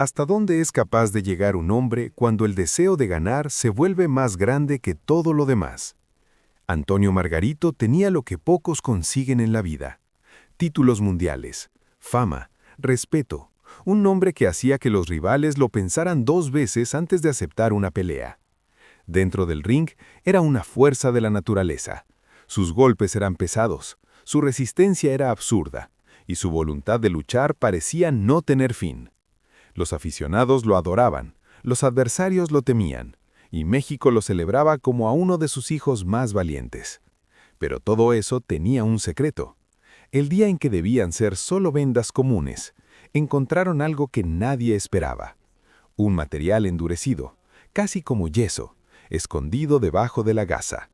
¿Hasta dónde es capaz de llegar un hombre cuando el deseo de ganar se vuelve más grande que todo lo demás? Antonio Margarito tenía lo que pocos consiguen en la vida: títulos mundiales, fama, respeto, un nombre que hacía que los rivales lo pensaran dos veces antes de aceptar una pelea. Dentro del ring era una fuerza de la naturaleza. Sus golpes eran pesados, su resistencia era absurda, y su voluntad de luchar parecía no tener fin. Los aficionados lo adoraban, los adversarios lo temían, y México lo celebraba como a uno de sus hijos más valientes. Pero todo eso tenía un secreto. El día en que debían ser solo vendas comunes, encontraron algo que nadie esperaba: un material endurecido, casi como yeso, escondido debajo de la gasa.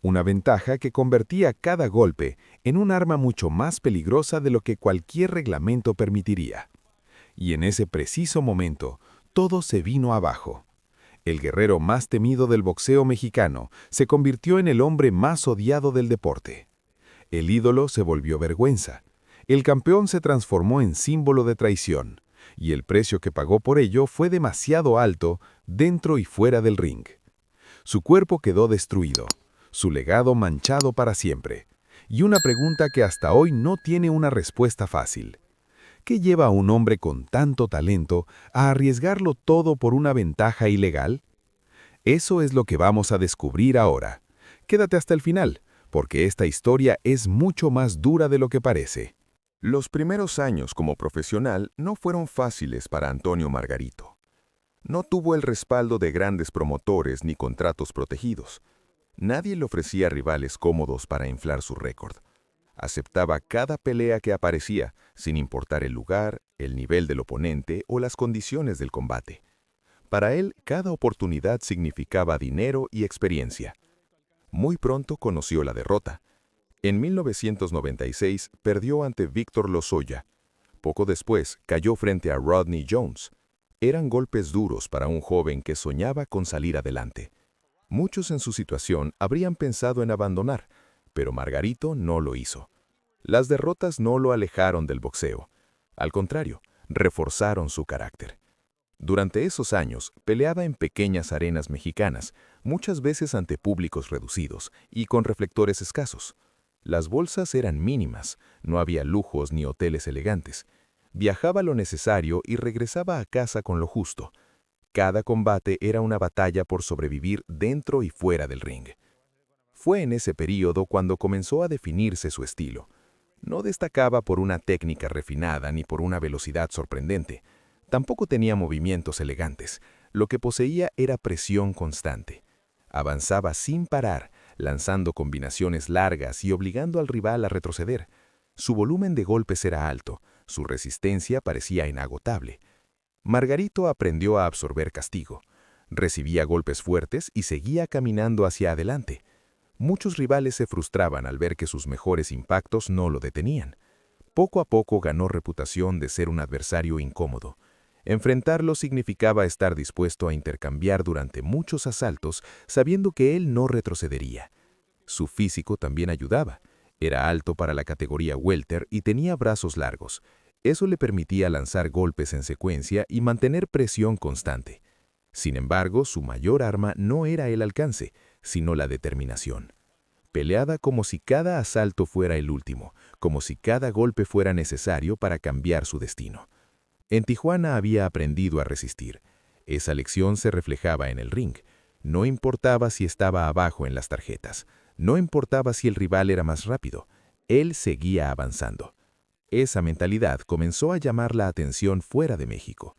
Una ventaja que convertía cada golpe en un arma mucho más peligrosa de lo que cualquier reglamento permitiría. Y en ese preciso momento, todo se vino abajo. El guerrero más temido del boxeo mexicano se convirtió en el hombre más odiado del deporte. El ídolo se volvió vergüenza. El campeón se transformó en símbolo de traición, y el precio que pagó por ello fue demasiado alto dentro y fuera del ring. Su cuerpo quedó destruido, su legado manchado para siempre, y una pregunta que hasta hoy no tiene una respuesta fácil: ¿qué lleva a un hombre con tanto talento a arriesgarlo todo por una ventaja ilegal? Eso es lo que vamos a descubrir ahora. Quédate hasta el final, porque esta historia es mucho más dura de lo que parece. Los primeros años como profesional no fueron fáciles para Antonio Margarito. No tuvo el respaldo de grandes promotores ni contratos protegidos. Nadie le ofrecía rivales cómodos para inflar su récord. Aceptaba cada pelea que aparecía, sin importar el lugar, el nivel del oponente o las condiciones del combate. Para él, cada oportunidad significaba dinero y experiencia. Muy pronto conoció la derrota. En 1996 perdió ante Víctor Lozoya. Poco después cayó frente a Rodney Jones. Eran golpes duros para un joven que soñaba con salir adelante. Muchos en su situación habrían pensado en abandonar, pero Margarito no lo hizo. Las derrotas no lo alejaron del boxeo. Al contrario, reforzaron su carácter. Durante esos años, peleaba en pequeñas arenas mexicanas, muchas veces ante públicos reducidos y con reflectores escasos. Las bolsas eran mínimas, no había lujos ni hoteles elegantes. Viajaba lo necesario y regresaba a casa con lo justo. Cada combate era una batalla por sobrevivir dentro y fuera del ring. Fue en ese período cuando comenzó a definirse su estilo. No destacaba por una técnica refinada ni por una velocidad sorprendente. Tampoco tenía movimientos elegantes. Lo que poseía era presión constante. Avanzaba sin parar, lanzando combinaciones largas y obligando al rival a retroceder. Su volumen de golpes era alto, su resistencia parecía inagotable. Margarito aprendió a absorber castigo. Recibía golpes fuertes y seguía caminando hacia adelante. Muchos rivales se frustraban al ver que sus mejores impactos no lo detenían. Poco a poco ganó reputación de ser un adversario incómodo. Enfrentarlo significaba estar dispuesto a intercambiar durante muchos asaltos, sabiendo que él no retrocedería. Su físico también ayudaba. Era alto para la categoría welter y tenía brazos largos. Eso le permitía lanzar golpes en secuencia y mantener presión constante. Sin embargo, su mayor arma no era el alcance, sino la determinación. Peleaba como si cada asalto fuera el último, como si cada golpe fuera necesario para cambiar su destino. En Tijuana había aprendido a resistir. Esa lección se reflejaba en el ring. No importaba si estaba abajo en las tarjetas, no importaba si el rival era más rápido, él seguía avanzando. Esa mentalidad comenzó a llamar la atención fuera de México.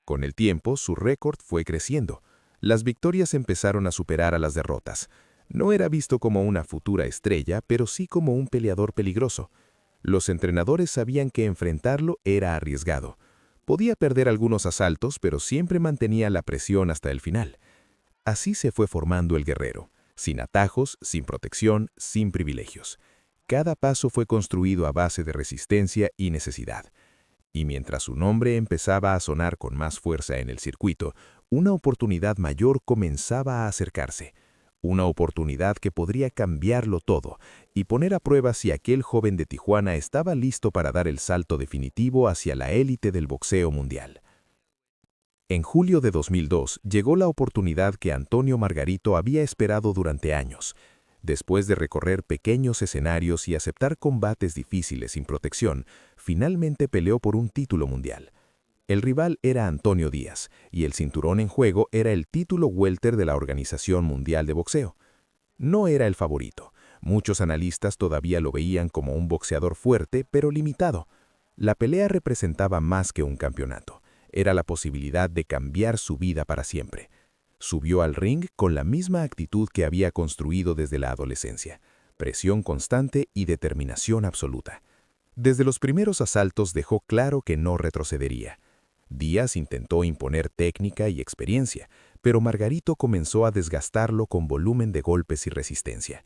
Con el tiempo, su récord fue creciendo. Las victorias empezaron a superar a las derrotas. No era visto como una futura estrella, pero sí como un peleador peligroso. Los entrenadores sabían que enfrentarlo era arriesgado. Podía perder algunos asaltos, pero siempre mantenía la presión hasta el final. Así se fue formando el guerrero, sin atajos, sin protección, sin privilegios. Cada paso fue construido a base de resistencia y necesidad. Y mientras su nombre empezaba a sonar con más fuerza en el circuito, una oportunidad mayor comenzaba a acercarse. Una oportunidad que podría cambiarlo todo y poner a prueba si aquel joven de Tijuana estaba listo para dar el salto definitivo hacia la élite del boxeo mundial. En julio de 2002 llegó la oportunidad que Antonio Margarito había esperado durante años. Después de recorrer pequeños escenarios y aceptar combates difíciles sin protección, finalmente peleó por un título mundial. El rival era Antonio Díaz, y el cinturón en juego era el título welter de la Organización Mundial de Boxeo. No era el favorito. Muchos analistas todavía lo veían como un boxeador fuerte, pero limitado. La pelea representaba más que un campeonato. Era la posibilidad de cambiar su vida para siempre. Subió al ring con la misma actitud que había construido desde la adolescencia. Presión constante y determinación absoluta. Desde los primeros asaltos dejó claro que no retrocedería. Díaz intentó imponer técnica y experiencia, pero Margarito comenzó a desgastarlo con volumen de golpes y resistencia.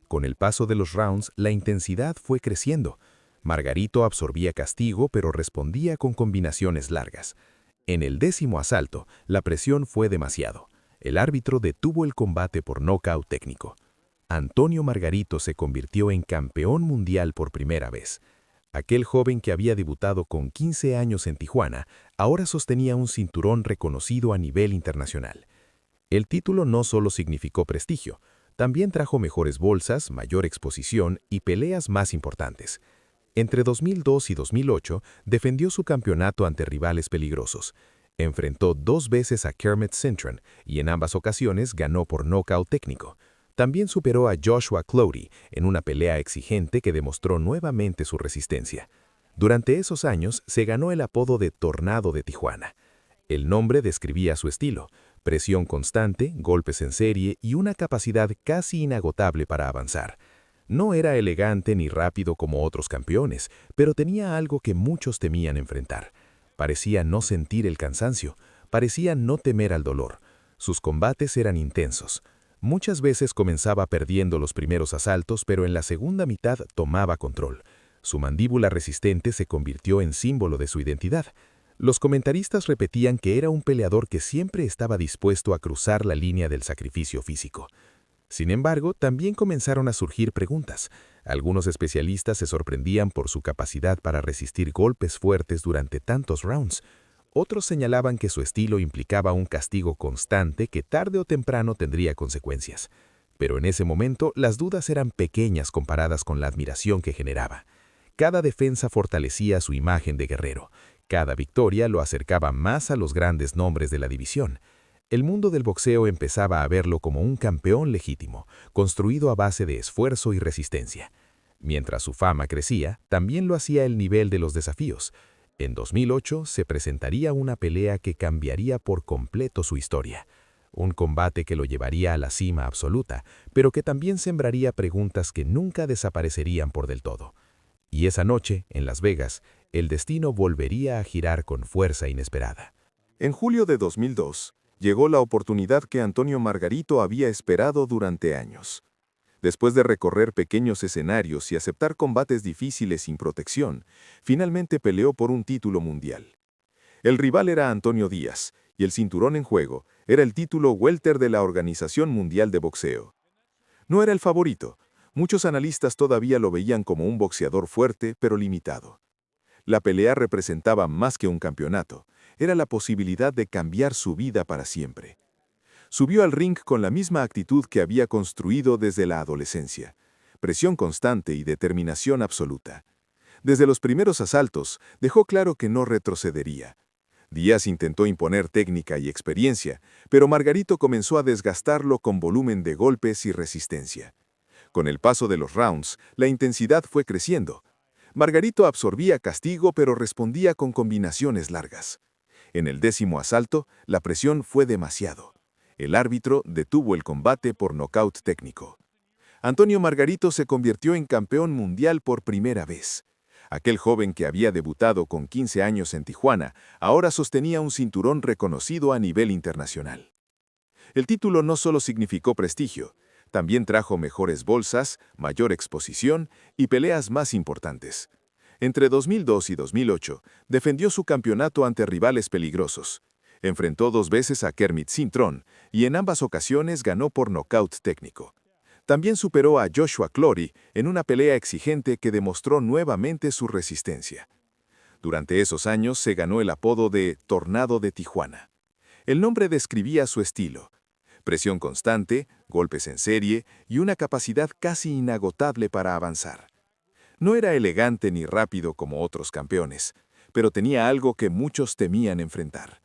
Con el paso de los rounds, la intensidad fue creciendo. Margarito absorbía castigo, pero respondía con combinaciones largas. En el 10º asalto, la presión fue demasiado. El árbitro detuvo el combate por nocaut técnico. Antonio Margarito se convirtió en campeón mundial por primera vez. Aquel joven que había debutado con 15 años en Tijuana, ahora sostenía un cinturón reconocido a nivel internacional. El título no solo significó prestigio, también trajo mejores bolsas, mayor exposición y peleas más importantes. Entre 2002 y 2008 defendió su campeonato ante rivales peligrosos. Enfrentó 2 veces a Kermit Cintron y en ambas ocasiones ganó por nocaut técnico. También superó a Joshua Clottey en una pelea exigente que demostró nuevamente su resistencia. Durante esos años se ganó el apodo de Tornado de Tijuana. El nombre describía su estilo: presión constante, golpes en serie y una capacidad casi inagotable para avanzar. No era elegante ni rápido como otros campeones, pero tenía algo que muchos temían enfrentar. Parecía no sentir el cansancio, parecía no temer al dolor. Sus combates eran intensos. Muchas veces comenzaba perdiendo los primeros asaltos, pero en la segunda mitad tomaba control. Su mandíbula resistente se convirtió en símbolo de su identidad. Los comentaristas repetían que era un peleador que siempre estaba dispuesto a cruzar la línea del sacrificio físico. Sin embargo, también comenzaron a surgir preguntas. Algunos especialistas se sorprendían por su capacidad para resistir golpes fuertes durante tantos rounds. Otros señalaban que su estilo implicaba un castigo constante que tarde o temprano tendría consecuencias. Pero en ese momento las dudas eran pequeñas comparadas con la admiración que generaba. Cada defensa fortalecía su imagen de guerrero. Cada victoria lo acercaba más a los grandes nombres de la división. El mundo del boxeo empezaba a verlo como un campeón legítimo, construido a base de esfuerzo y resistencia. Mientras su fama crecía, también lo hacía el nivel de los desafíos. En 2008 se presentaría una pelea que cambiaría por completo su historia. Un combate que lo llevaría a la cima absoluta, pero que también sembraría preguntas que nunca desaparecerían por del todo. Y esa noche, en Las Vegas, el destino volvería a girar con fuerza inesperada. En julio de 2002, llegó la oportunidad que Antonio Margarito había esperado durante años. Después de recorrer pequeños escenarios y aceptar combates difíciles sin protección, finalmente peleó por un título mundial. El rival era Antonio Díaz, y el cinturón en juego era el título welter de la Organización Mundial de Boxeo. No era el favorito. Muchos analistas todavía lo veían como un boxeador fuerte, pero limitado. La pelea representaba más que un campeonato. Era la posibilidad de cambiar su vida para siempre. Subió al ring con la misma actitud que había construido desde la adolescencia. Presión constante y determinación absoluta. Desde los primeros asaltos, dejó claro que no retrocedería. Díaz intentó imponer técnica y experiencia, pero Margarito comenzó a desgastarlo con volumen de golpes y resistencia. Con el paso de los rounds, la intensidad fue creciendo. Margarito absorbía castigo, pero respondía con combinaciones largas. En el 10º asalto, la presión fue demasiado. El árbitro detuvo el combate por nocaut técnico. Antonio Margarito se convirtió en campeón mundial por primera vez. Aquel joven que había debutado con 15 años en Tijuana, ahora sostenía un cinturón reconocido a nivel internacional. El título no solo significó prestigio, también trajo mejores bolsas, mayor exposición y peleas más importantes. Entre 2002 y 2008, defendió su campeonato ante rivales peligrosos. Enfrentó 2 veces a Kermit Cintron y en ambas ocasiones ganó por nocaut técnico. También superó a Joshua Clottey en una pelea exigente que demostró nuevamente su resistencia. Durante esos años se ganó el apodo de Tornado de Tijuana. El nombre describía su estilo: presión constante, golpes en serie y una capacidad casi inagotable para avanzar. No era elegante ni rápido como otros campeones, pero tenía algo que muchos temían enfrentar.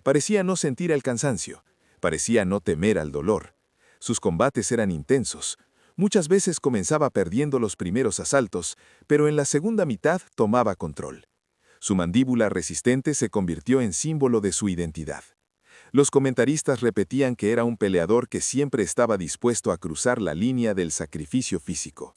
Parecía no sentir el cansancio, parecía no temer al dolor. Sus combates eran intensos. Muchas veces comenzaba perdiendo los primeros asaltos, pero en la segunda mitad tomaba control. Su mandíbula resistente se convirtió en símbolo de su identidad. Los comentaristas repetían que era un peleador que siempre estaba dispuesto a cruzar la línea del sacrificio físico.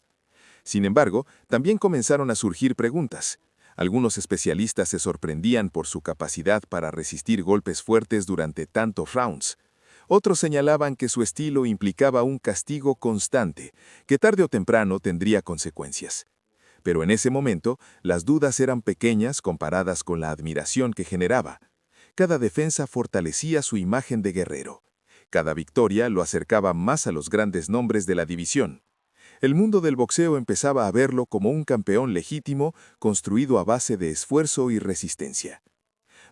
Sin embargo, también comenzaron a surgir preguntas. Algunos especialistas se sorprendían por su capacidad para resistir golpes fuertes durante tantos rounds. Otros señalaban que su estilo implicaba un castigo constante, que tarde o temprano tendría consecuencias. Pero en ese momento, las dudas eran pequeñas comparadas con la admiración que generaba. Cada defensa fortalecía su imagen de guerrero. Cada victoria lo acercaba más a los grandes nombres de la división. El mundo del boxeo empezaba a verlo como un campeón legítimo construido a base de esfuerzo y resistencia.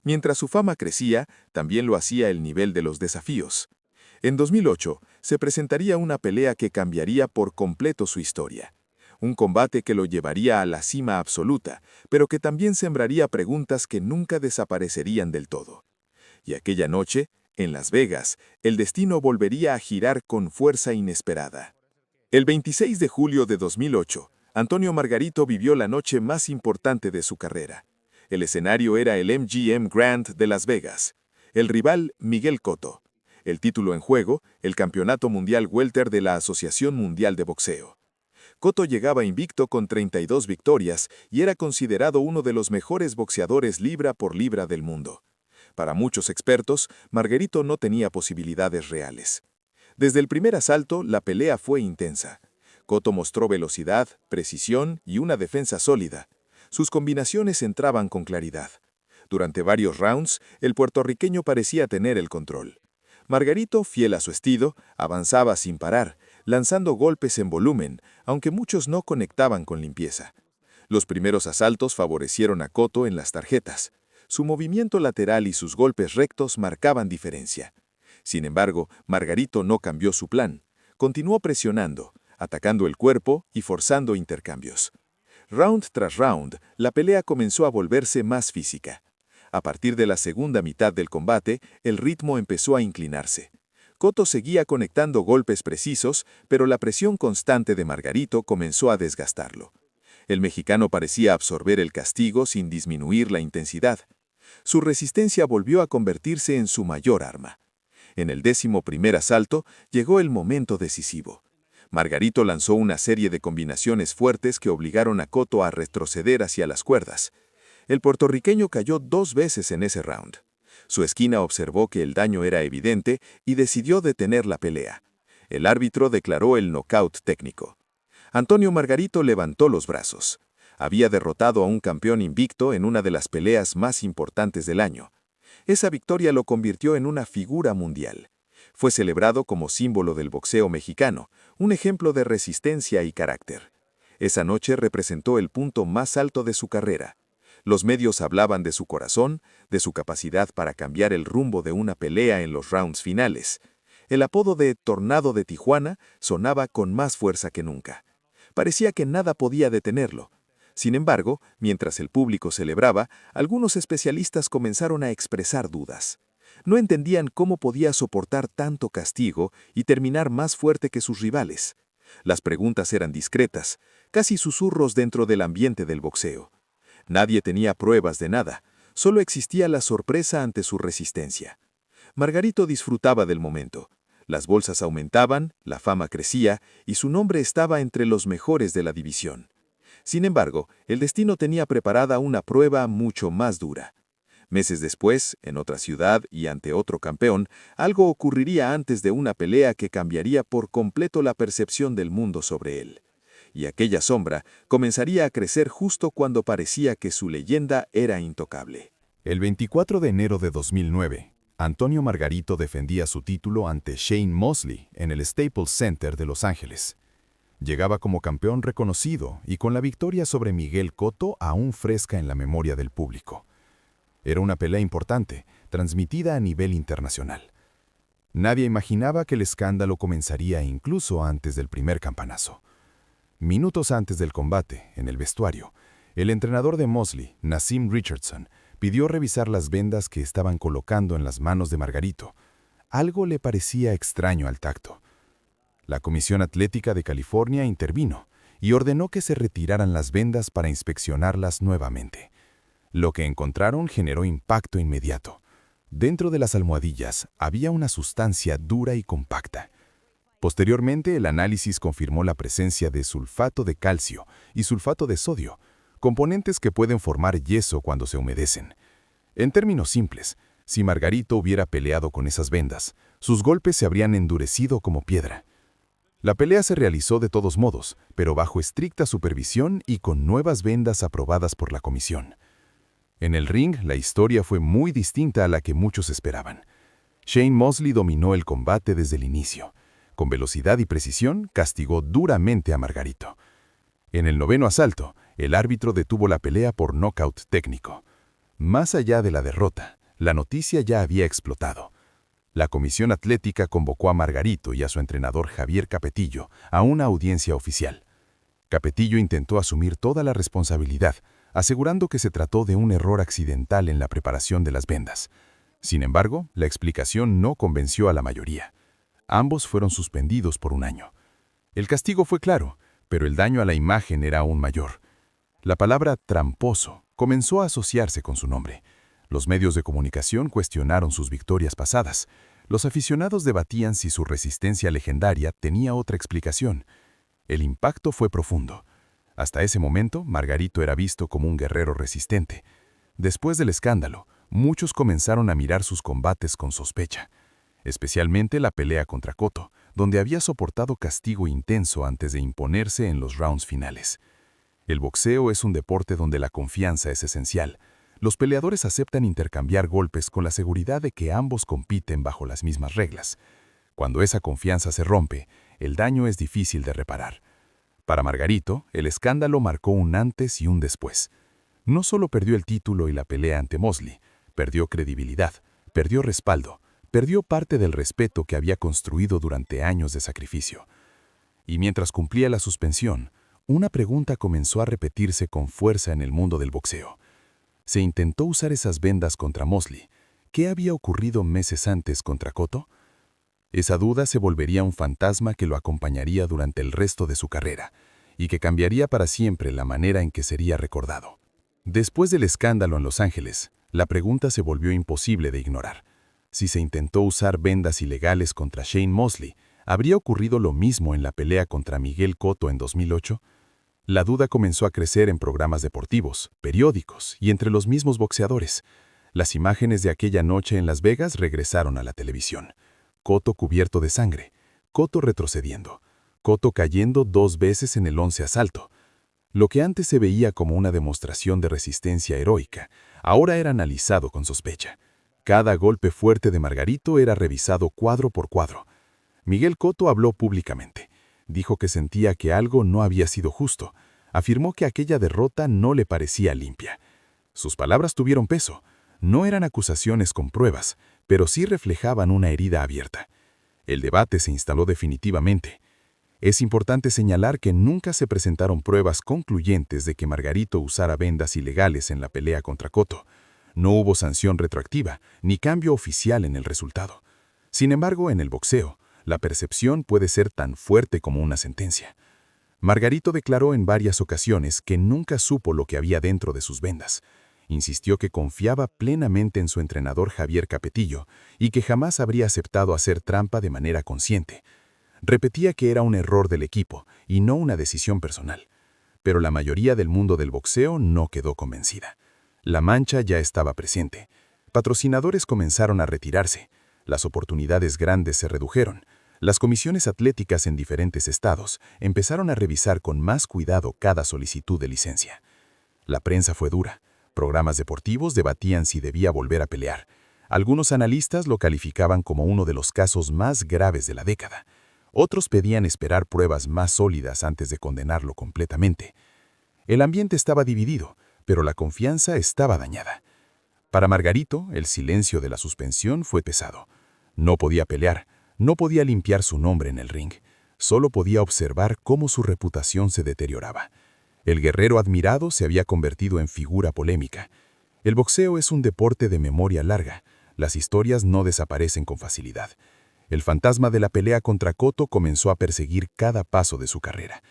Mientras su fama crecía, también lo hacía el nivel de los desafíos. En 2008, se presentaría una pelea que cambiaría por completo su historia. Un combate que lo llevaría a la cima absoluta, pero que también sembraría preguntas que nunca desaparecerían del todo. Y aquella noche, en Las Vegas, el destino volvería a girar con fuerza inesperada. El 26 de julio de 2008, Antonio Margarito vivió la noche más importante de su carrera. El escenario era el MGM Grand de Las Vegas. El rival, Miguel Cotto. El título en juego, el Campeonato Mundial Welter de la Asociación Mundial de Boxeo. Cotto llegaba invicto con 32 victorias y era considerado uno de los mejores boxeadores libra por libra del mundo. Para muchos expertos, Margarito no tenía posibilidades reales. Desde el primer asalto, la pelea fue intensa. Cotto mostró velocidad, precisión y una defensa sólida. Sus combinaciones entraban con claridad. Durante varios rounds, el puertorriqueño parecía tener el control. Margarito, fiel a su estilo, avanzaba sin parar, lanzando golpes en volumen, aunque muchos no conectaban con limpieza. Los primeros asaltos favorecieron a Cotto en las tarjetas. Su movimiento lateral y sus golpes rectos marcaban diferencia. Sin embargo, Margarito no cambió su plan. Continuó presionando, atacando el cuerpo y forzando intercambios. Round tras round, la pelea comenzó a volverse más física. A partir de la segunda mitad del combate, el ritmo empezó a inclinarse. Cotto seguía conectando golpes precisos, pero la presión constante de Margarito comenzó a desgastarlo. El mexicano parecía absorber el castigo sin disminuir la intensidad. Su resistencia volvió a convertirse en su mayor arma. En el 11º asalto, llegó el momento decisivo. Margarito lanzó una serie de combinaciones fuertes que obligaron a Cotto a retroceder hacia las cuerdas. El puertorriqueño cayó 2 veces en ese round. Su esquina observó que el daño era evidente y decidió detener la pelea. El árbitro declaró el nocaut técnico. Antonio Margarito levantó los brazos. Había derrotado a un campeón invicto en una de las peleas más importantes del año. Esa victoria lo convirtió en una figura mundial. Fue celebrado como símbolo del boxeo mexicano, un ejemplo de resistencia y carácter. Esa noche representó el punto más alto de su carrera. Los medios hablaban de su corazón, de su capacidad para cambiar el rumbo de una pelea en los rounds finales. El apodo de Tornado de Tijuana sonaba con más fuerza que nunca. Parecía que nada podía detenerlo. Sin embargo, mientras el público celebraba, algunos especialistas comenzaron a expresar dudas. No entendían cómo podía soportar tanto castigo y terminar más fuerte que sus rivales. Las preguntas eran discretas, casi susurros dentro del ambiente del boxeo. Nadie tenía pruebas de nada, solo existía la sorpresa ante su resistencia. Margarito disfrutaba del momento. Las bolsas aumentaban, la fama crecía y su nombre estaba entre los mejores de la división. Sin embargo, el destino tenía preparada una prueba mucho más dura. Meses después, en otra ciudad y ante otro campeón, algo ocurriría antes de una pelea que cambiaría por completo la percepción del mundo sobre él. Y aquella sombra comenzaría a crecer justo cuando parecía que su leyenda era intocable. El 24 de enero de 2009, Antonio Margarito defendía su título ante Shane Mosley en el Staples Center de Los Ángeles. Llegaba como campeón reconocido y con la victoria sobre Miguel Cotto aún fresca en la memoria del público. Era una pelea importante, transmitida a nivel internacional. Nadie imaginaba que el escándalo comenzaría incluso antes del primer campanazo. Minutos antes del combate, en el vestuario, el entrenador de Mosley, Nasim Richardson, pidió revisar las vendas que estaban colocando en las manos de Margarito. Algo le parecía extraño al tacto. La Comisión Atlética de California intervino y ordenó que se retiraran las vendas para inspeccionarlas nuevamente. Lo que encontraron generó impacto inmediato. Dentro de las almohadillas había una sustancia dura y compacta. Posteriormente, el análisis confirmó la presencia de sulfato de calcio y sulfato de sodio, componentes que pueden formar yeso cuando se humedecen. En términos simples, si Margarito hubiera peleado con esas vendas, sus golpes se habrían endurecido como piedra. La pelea se realizó de todos modos, pero bajo estricta supervisión y con nuevas vendas aprobadas por la comisión. En el ring, la historia fue muy distinta a la que muchos esperaban. Shane Mosley dominó el combate desde el inicio. Con velocidad y precisión, castigó duramente a Margarito. En el 9º asalto, el árbitro detuvo la pelea por nocaut técnico. Más allá de la derrota, la noticia ya había explotado. La Comisión Atlética convocó a Margarito y a su entrenador Javier Capetillo a una audiencia oficial. Capetillo intentó asumir toda la responsabilidad, asegurando que se trató de un error accidental en la preparación de las vendas. Sin embargo, la explicación no convenció a la mayoría. Ambos fueron suspendidos por un año. El castigo fue claro, pero el daño a la imagen era aún mayor. La palabra tramposo comenzó a asociarse con su nombre. Los medios de comunicación cuestionaron sus victorias pasadas. Los aficionados debatían si su resistencia legendaria tenía otra explicación. El impacto fue profundo. Hasta ese momento, Margarito era visto como un guerrero resistente. Después del escándalo, muchos comenzaron a mirar sus combates con sospecha. Especialmente la pelea contra Cotto, donde había soportado castigo intenso antes de imponerse en los rounds finales. El boxeo es un deporte donde la confianza es esencial. Los peleadores aceptan intercambiar golpes con la seguridad de que ambos compiten bajo las mismas reglas. Cuando esa confianza se rompe, el daño es difícil de reparar. Para Margarito, el escándalo marcó un antes y un después. No solo perdió el título y la pelea ante Mosley, perdió credibilidad, perdió respaldo, perdió parte del respeto que había construido durante años de sacrificio. Y mientras cumplía la suspensión, una pregunta comenzó a repetirse con fuerza en el mundo del boxeo. Se intentó usar esas vendas contra Mosley. ¿Qué había ocurrido meses antes contra Cotto? Esa duda se volvería un fantasma que lo acompañaría durante el resto de su carrera y que cambiaría para siempre la manera en que sería recordado. Después del escándalo en Los Ángeles, la pregunta se volvió imposible de ignorar. Si se intentó usar vendas ilegales contra Shane Mosley, ¿habría ocurrido lo mismo en la pelea contra Miguel Cotto en 2008? La duda comenzó a crecer en programas deportivos, periódicos y entre los mismos boxeadores. Las imágenes de aquella noche en Las Vegas regresaron a la televisión. Cotto cubierto de sangre, Cotto retrocediendo, Cotto cayendo 2 veces en el 11 asalto. Lo que antes se veía como una demostración de resistencia heroica, ahora era analizado con sospecha. Cada golpe fuerte de Margarito era revisado cuadro por cuadro. Miguel Cotto habló públicamente. Dijo que sentía que algo no había sido justo. Afirmó que aquella derrota no le parecía limpia. Sus palabras tuvieron peso. No eran acusaciones con pruebas, pero sí reflejaban una herida abierta. El debate se instaló definitivamente. Es importante señalar que nunca se presentaron pruebas concluyentes de que Margarito usara vendas ilegales en la pelea contra Cotto. No hubo sanción retroactiva, ni cambio oficial en el resultado. Sin embargo, en el boxeo, la percepción puede ser tan fuerte como una sentencia. Margarito declaró en varias ocasiones que nunca supo lo que había dentro de sus vendas. Insistió que confiaba plenamente en su entrenador Javier Capetillo y que jamás habría aceptado hacer trampa de manera consciente. Repetía que era un error del equipo y no una decisión personal. Pero la mayoría del mundo del boxeo no quedó convencida. La mancha ya estaba presente. Patrocinadores comenzaron a retirarse. Las oportunidades grandes se redujeron. Las comisiones atléticas en diferentes estados empezaron a revisar con más cuidado cada solicitud de licencia. La prensa fue dura. Programas deportivos debatían si debía volver a pelear. Algunos analistas lo calificaban como uno de los casos más graves de la década. Otros pedían esperar pruebas más sólidas antes de condenarlo completamente. El ambiente estaba dividido, pero la confianza estaba dañada. Para Margarito, el silencio de la suspensión fue pesado. No podía pelear, no podía limpiar su nombre en el ring. Solo podía observar cómo su reputación se deterioraba. El guerrero admirado se había convertido en figura polémica. El boxeo es un deporte de memoria larga. Las historias no desaparecen con facilidad. El fantasma de la pelea contra Cotto comenzó a perseguir cada paso de su carrera.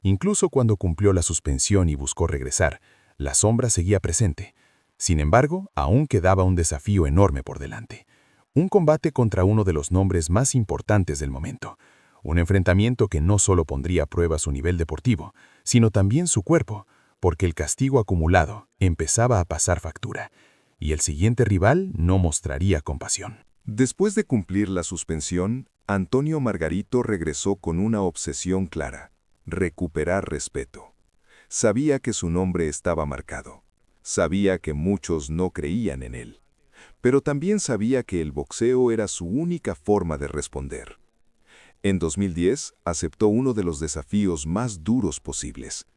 Incluso cuando cumplió la suspensión y buscó regresar, la sombra seguía presente. Sin embargo, aún quedaba un desafío enorme por delante. Un combate contra uno de los nombres más importantes del momento. Un enfrentamiento que no solo pondría a prueba su nivel deportivo, sino también su cuerpo, porque el castigo acumulado empezaba a pasar factura, y el siguiente rival no mostraría compasión. Después de cumplir la suspensión, Antonio Margarito regresó con una obsesión clara: recuperar respeto. Sabía que su nombre estaba marcado. Sabía que muchos no creían en él. Pero también sabía que el boxeo era su única forma de responder. En 2010 aceptó uno de los desafíos más duros posibles: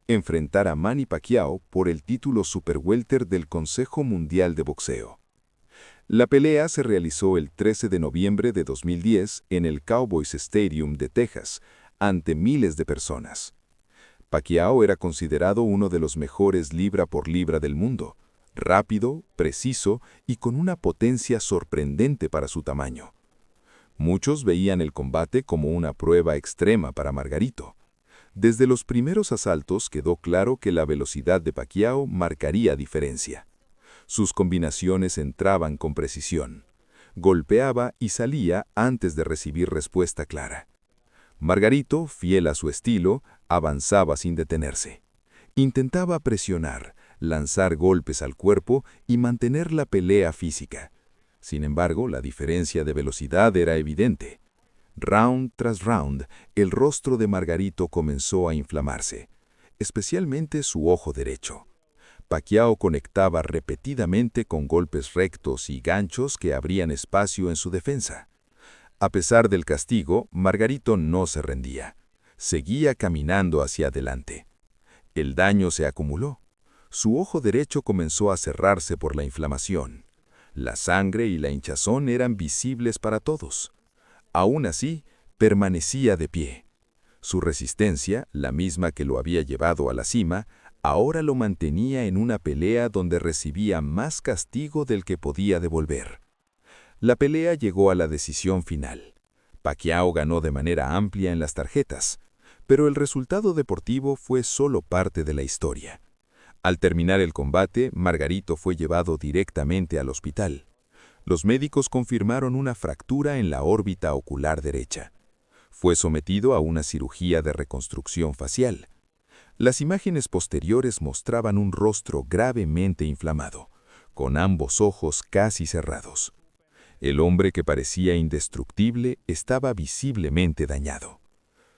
enfrentar a Manny Pacquiao por el título Super Welter del Consejo Mundial de Boxeo. La pelea se realizó el 13 de noviembre de 2010 en el Cowboys Stadium de Texas, ante miles de personas. Pacquiao era considerado uno de los mejores libra por libra del mundo, rápido, preciso y con una potencia sorprendente para su tamaño. Muchos veían el combate como una prueba extrema para Margarito. Desde los primeros asaltos quedó claro que la velocidad de Pacquiao marcaría diferencia. Sus combinaciones entraban con precisión. Golpeaba y salía antes de recibir respuesta clara. Margarito, fiel a su estilo, avanzaba sin detenerse. Intentaba presionar, lanzar golpes al cuerpo y mantener la pelea física. Sin embargo, la diferencia de velocidad era evidente. Round tras round, el rostro de Margarito comenzó a inflamarse, especialmente su ojo derecho. Pacquiao conectaba repetidamente con golpes rectos y ganchos que abrían espacio en su defensa. A pesar del castigo, Margarito no se rendía. Seguía caminando hacia adelante. El daño se acumuló. Su ojo derecho comenzó a cerrarse por la inflamación. La sangre y la hinchazón eran visibles para todos. Aún así, permanecía de pie. Su resistencia, la misma que lo había llevado a la cima, ahora lo mantenía en una pelea donde recibía más castigo del que podía devolver. La pelea llegó a la decisión final. Pacquiao ganó de manera amplia en las tarjetas, pero el resultado deportivo fue solo parte de la historia. Al terminar el combate, Margarito fue llevado directamente al hospital. Los médicos confirmaron una fractura en la órbita ocular derecha. Fue sometido a una cirugía de reconstrucción facial. Las imágenes posteriores mostraban un rostro gravemente inflamado, con ambos ojos casi cerrados. El hombre que parecía indestructible estaba visiblemente dañado.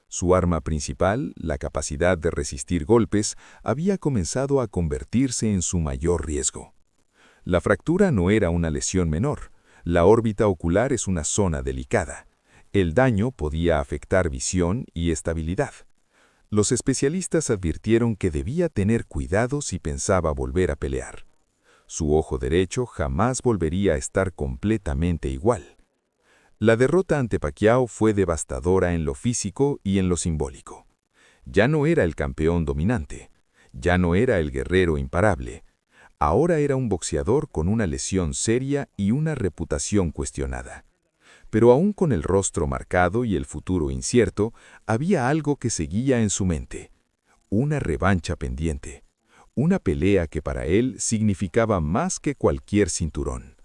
Su arma principal, la capacidad de resistir golpes, había comenzado a convertirse en su mayor riesgo. La fractura no era una lesión menor. La órbita ocular es una zona delicada. El daño podía afectar visión y estabilidad. Los especialistas advirtieron que debía tener cuidado si pensaba volver a pelear. Su ojo derecho jamás volvería a estar completamente igual. La derrota ante Pacquiao fue devastadora en lo físico y en lo simbólico. Ya no era el campeón dominante, ya no era el guerrero imparable. Ahora era un boxeador con una lesión seria y una reputación cuestionada. Pero aún con el rostro marcado y el futuro incierto, había algo que seguía en su mente: una revancha pendiente. Una pelea que para él significaba más que cualquier cinturón.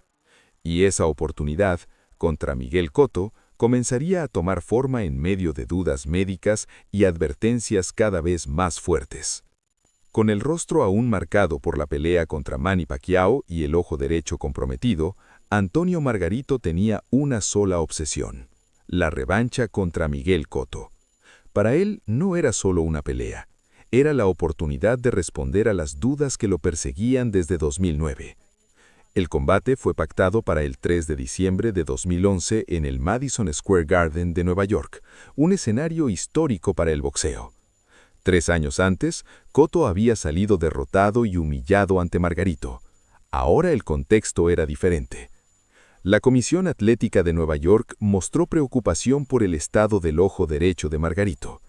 Y esa oportunidad, contra Miguel Cotto, comenzaría a tomar forma en medio de dudas médicas y advertencias cada vez más fuertes. Con el rostro aún marcado por la pelea contra Manny Pacquiao y el ojo derecho comprometido, Antonio Margarito tenía una sola obsesión: la revancha contra Miguel Cotto. Para él no era solo una pelea. Era la oportunidad de responder a las dudas que lo perseguían desde 2009. El combate fue pactado para el 3 de diciembre de 2011 en el Madison Square Garden de Nueva York, un escenario histórico para el boxeo. 3 años antes, Cotto había salido derrotado y humillado ante Margarito. Ahora el contexto era diferente. La Comisión Atlética de Nueva York mostró preocupación por el estado del ojo derecho de Margarito.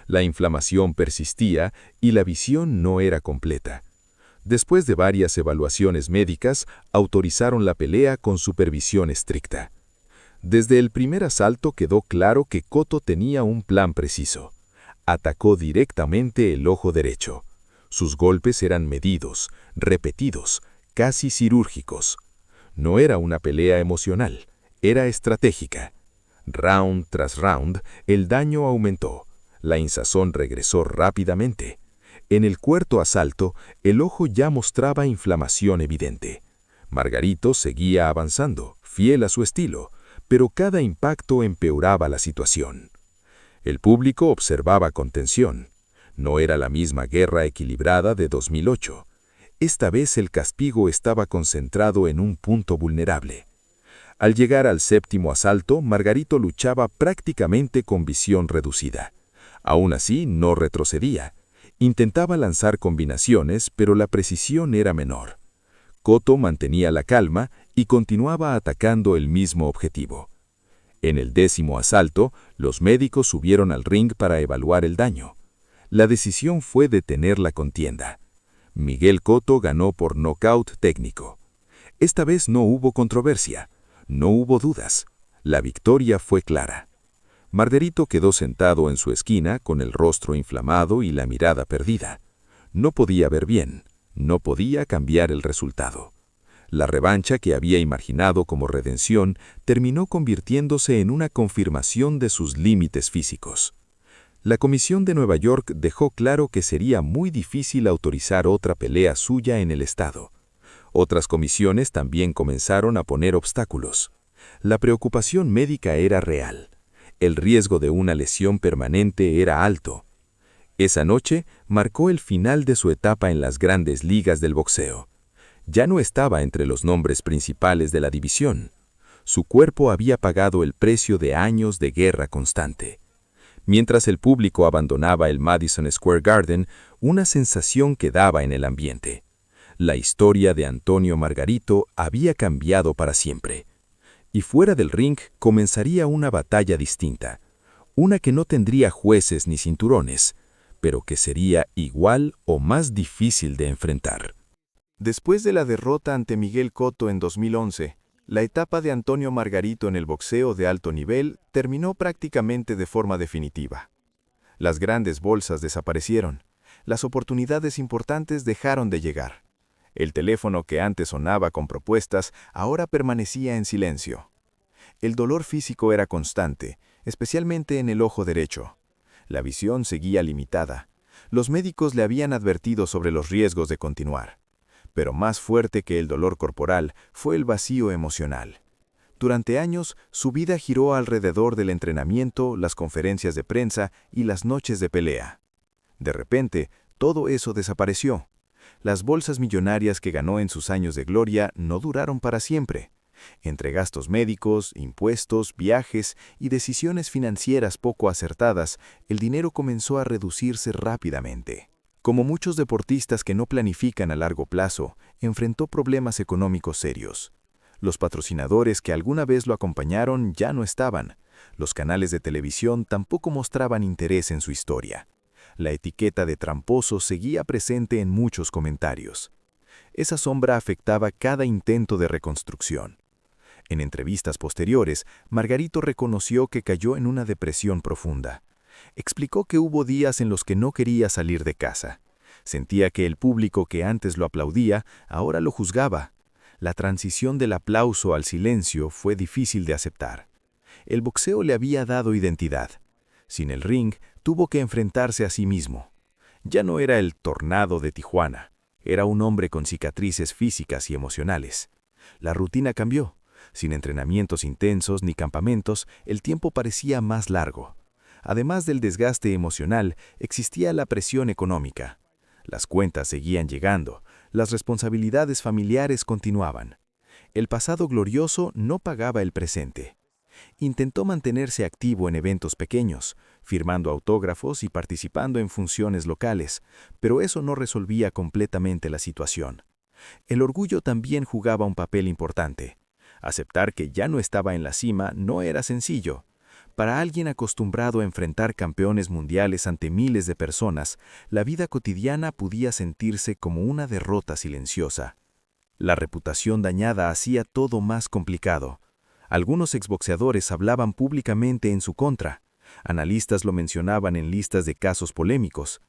La inflamación persistía y la visión no era completa. Después de varias evaluaciones médicas, autorizaron la pelea con supervisión estricta. Desde el primer asalto quedó claro que Cotto tenía un plan preciso. Atacó directamente el ojo derecho. Sus golpes eran medidos, repetidos, casi quirúrgicos. No era una pelea emocional, era estratégica. Round tras round, el daño aumentó. La hinchazón regresó rápidamente. En el cuarto asalto, el ojo ya mostraba inflamación evidente. Margarito seguía avanzando, fiel a su estilo, pero cada impacto empeoraba la situación. El público observaba con tensión. No era la misma guerra equilibrada de 2008. Esta vez el castigo estaba concentrado en un punto vulnerable. Al llegar al séptimo asalto, Margarito luchaba prácticamente con visión reducida. Aún así, no retrocedía. Intentaba lanzar combinaciones, pero la precisión era menor. Cotto mantenía la calma y continuaba atacando el mismo objetivo. En el 10º asalto, los médicos subieron al ring para evaluar el daño. La decisión fue detener la contienda. Miguel Cotto ganó por nocaut técnico. Esta vez no hubo controversia, no hubo dudas. La victoria fue clara. Margarito quedó sentado en su esquina con el rostro inflamado y la mirada perdida. No podía ver bien, no podía cambiar el resultado. La revancha que había imaginado como redención terminó convirtiéndose en una confirmación de sus límites físicos. La Comisión de Nueva York dejó claro que sería muy difícil autorizar otra pelea suya en el estado. Otras comisiones también comenzaron a poner obstáculos. La preocupación médica era real. El riesgo de una lesión permanente era alto. Esa noche marcó el final de su etapa en las grandes ligas del boxeo. Ya no estaba entre los nombres principales de la división. Su cuerpo había pagado el precio de años de guerra constante. Mientras el público abandonaba el Madison Square Garden, una sensación quedaba en el ambiente. La historia de Antonio Margarito había cambiado para siempre. Y fuera del ring comenzaría una batalla distinta, una que no tendría jueces ni cinturones, pero que sería igual o más difícil de enfrentar. Después de la derrota ante Miguel Cotto en 2011, la etapa de Antonio Margarito en el boxeo de alto nivel terminó prácticamente de forma definitiva. Las grandes bolsas desaparecieron, las oportunidades importantes dejaron de llegar. El teléfono que antes sonaba con propuestas ahora permanecía en silencio. El dolor físico era constante, especialmente en el ojo derecho. La visión seguía limitada. Los médicos le habían advertido sobre los riesgos de continuar. Pero más fuerte que el dolor corporal fue el vacío emocional. Durante años, su vida giró alrededor del entrenamiento, las conferencias de prensa y las noches de pelea. De repente, todo eso desapareció. Las bolsas millonarias que ganó en sus años de gloria no duraron para siempre. Entre gastos médicos, impuestos, viajes y decisiones financieras poco acertadas, el dinero comenzó a reducirse rápidamente. Como muchos deportistas que no planifican a largo plazo, enfrentó problemas económicos serios. Los patrocinadores que alguna vez lo acompañaron ya no estaban. Los canales de televisión tampoco mostraban interés en su historia. La etiqueta de tramposo seguía presente en muchos comentarios. Esa sombra afectaba cada intento de reconstrucción. En entrevistas posteriores, Margarito reconoció que cayó en una depresión profunda. Explicó que hubo días en los que no quería salir de casa. Sentía que el público que antes lo aplaudía, ahora lo juzgaba. La transición del aplauso al silencio fue difícil de aceptar. El boxeo le había dado identidad. Sin el ring, tuvo que enfrentarse a sí mismo. Ya no era el tornado de Tijuana. Era un hombre con cicatrices físicas y emocionales. La rutina cambió. Sin entrenamientos intensos ni campamentos, el tiempo parecía más largo. Además del desgaste emocional, existía la presión económica. Las cuentas seguían llegando, las responsabilidades familiares continuaban. El pasado glorioso no pagaba el presente. Intentó mantenerse activo en eventos pequeños, firmando autógrafos y participando en funciones locales, pero eso no resolvía completamente la situación. El orgullo también jugaba un papel importante. Aceptar que ya no estaba en la cima no era sencillo. Para alguien acostumbrado a enfrentar campeones mundiales ante miles de personas, la vida cotidiana podía sentirse como una derrota silenciosa. La reputación dañada hacía todo más complicado. Algunos exboxeadores hablaban públicamente en su contra. Analistas lo mencionaban en listas de casos polémicos.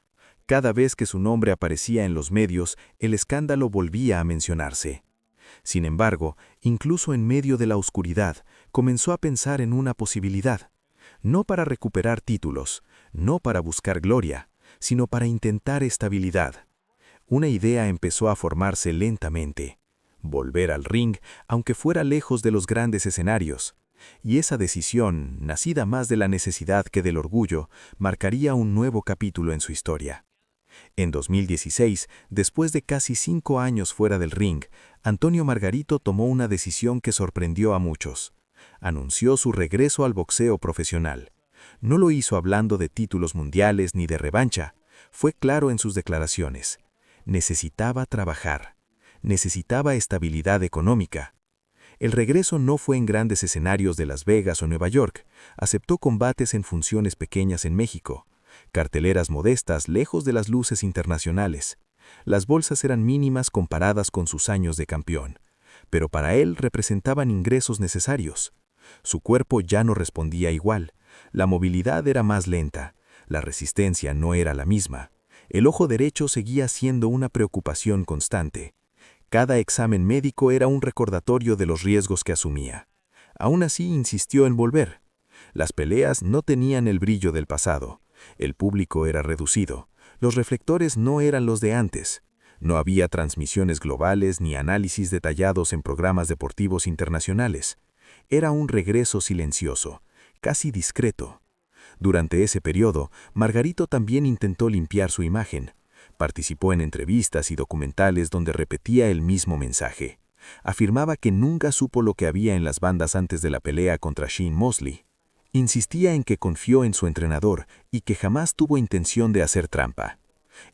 Cada vez que su nombre aparecía en los medios, el escándalo volvía a mencionarse. Sin embargo, incluso en medio de la oscuridad, comenzó a pensar en una posibilidad. No para recuperar títulos, no para buscar gloria, sino para intentar estabilidad. Una idea empezó a formarse lentamente. Volver al ring, aunque fuera lejos de los grandes escenarios. Y esa decisión, nacida más de la necesidad que del orgullo, marcaría un nuevo capítulo en su historia. En 2016, después de casi 5 años fuera del ring, Antonio Margarito tomó una decisión que sorprendió a muchos. Anunció su regreso al boxeo profesional. No lo hizo hablando de títulos mundiales ni de revancha. Fue claro en sus declaraciones. Necesitaba trabajar. Necesitaba estabilidad económica. El regreso no fue en grandes escenarios de Las Vegas o Nueva York. Aceptó combates en funciones pequeñas en México. Carteleras modestas lejos de las luces internacionales. Las bolsas eran mínimas comparadas con sus años de campeón, pero para él representaban ingresos necesarios. Su cuerpo ya no respondía igual, la movilidad era más lenta, la resistencia no era la misma. El ojo derecho seguía siendo una preocupación constante. Cada examen médico era un recordatorio de los riesgos que asumía. Aún así insistió en volver. Las peleas no tenían el brillo del pasado. El público era reducido. Los reflectores no eran los de antes. No había transmisiones globales ni análisis detallados en programas deportivos internacionales. Era un regreso silencioso, casi discreto. Durante ese periodo, Margarito también intentó limpiar su imagen. Participó en entrevistas y documentales donde repetía el mismo mensaje. Afirmaba que nunca supo lo que había en las bandas antes de la pelea contra Shane Mosley. Insistía en que confió en su entrenador y que jamás tuvo intención de hacer trampa.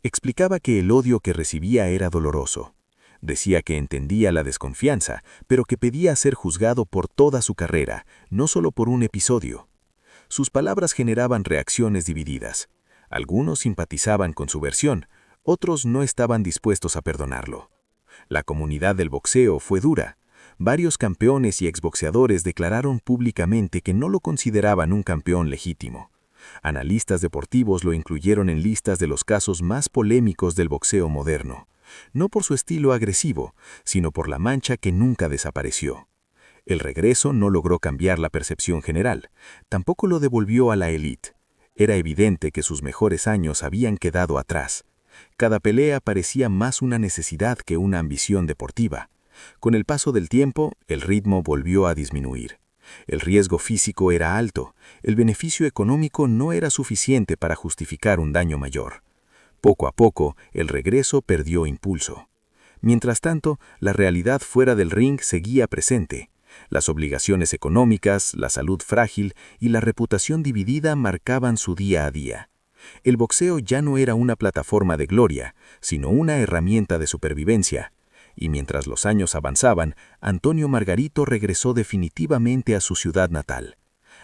Explicaba que el odio que recibía era doloroso. Decía que entendía la desconfianza, pero que pedía ser juzgado por toda su carrera, no solo por un episodio. Sus palabras generaban reacciones divididas. Algunos simpatizaban con su versión, otros no estaban dispuestos a perdonarlo. La comunidad del boxeo fue dura. Varios campeones y exboxeadores declararon públicamente que no lo consideraban un campeón legítimo. Analistas deportivos lo incluyeron en listas de los casos más polémicos del boxeo moderno, no por su estilo agresivo, sino por la mancha que nunca desapareció. El regreso no logró cambiar la percepción general, tampoco lo devolvió a la élite. Era evidente que sus mejores años habían quedado atrás. Cada pelea parecía más una necesidad que una ambición deportiva. Con el paso del tiempo, el ritmo volvió a disminuir. El riesgo físico era alto, el beneficio económico no era suficiente para justificar un daño mayor. Poco a poco, el regreso perdió impulso. Mientras tanto, la realidad fuera del ring seguía presente. Las obligaciones económicas, la salud frágil y la reputación dividida marcaban su día a día. El boxeo ya no era una plataforma de gloria, sino una herramienta de supervivencia. Y mientras los años avanzaban, Antonio Margarito regresó definitivamente a su ciudad natal.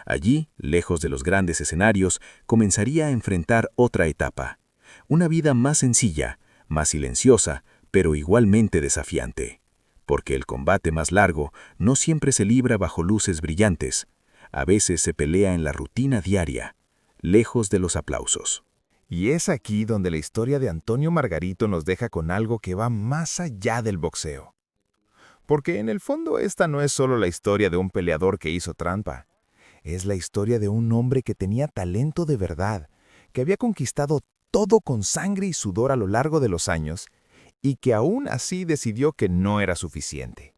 Allí, lejos de los grandes escenarios, comenzaría a enfrentar otra etapa. Una vida más sencilla, más silenciosa, pero igualmente desafiante. Porque el combate más largo no siempre se libra bajo luces brillantes. A veces se pelea en la rutina diaria, lejos de los aplausos. Y es aquí donde la historia de Antonio Margarito nos deja con algo que va más allá del boxeo. Porque en el fondo esta no es solo la historia de un peleador que hizo trampa. Es la historia de un hombre que tenía talento de verdad, que había conquistado todo con sangre y sudor a lo largo de los años, y que aún así decidió que no era suficiente,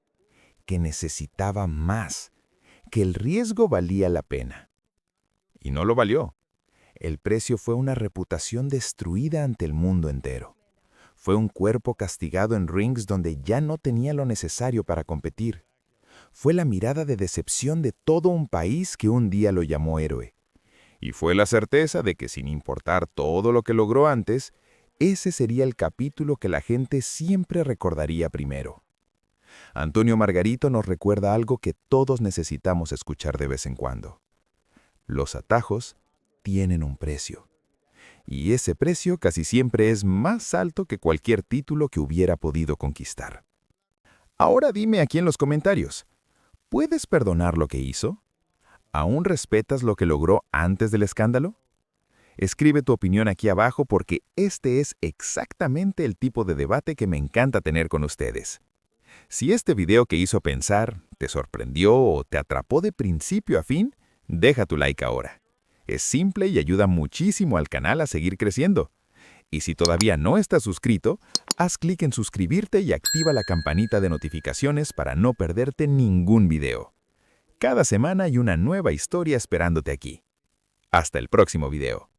que necesitaba más, que el riesgo valía la pena. Y no lo valió. El precio fue una reputación destruida ante el mundo entero. Fue un cuerpo castigado en rings donde ya no tenía lo necesario para competir. Fue la mirada de decepción de todo un país que un día lo llamó héroe. Y fue la certeza de que sin importar todo lo que logró antes, ese sería el capítulo que la gente siempre recordaría primero. Antonio Margarito nos recuerda algo que todos necesitamos escuchar de vez en cuando. Los atajos tienen un precio. Y ese precio casi siempre es más alto que cualquier título que hubiera podido conquistar. Ahora dime aquí en los comentarios, ¿puedes perdonar lo que hizo? ¿Aún respetas lo que logró antes del escándalo? Escribe tu opinión aquí abajo porque este es exactamente el tipo de debate que me encanta tener con ustedes. Si este video que hizo pensar, te sorprendió o te atrapó de principio a fin, deja tu like ahora. Es simple y ayuda muchísimo al canal a seguir creciendo. Y si todavía no estás suscrito, haz clic en suscribirte y activa la campanita de notificaciones para no perderte ningún video. Cada semana hay una nueva historia esperándote aquí. Hasta el próximo video.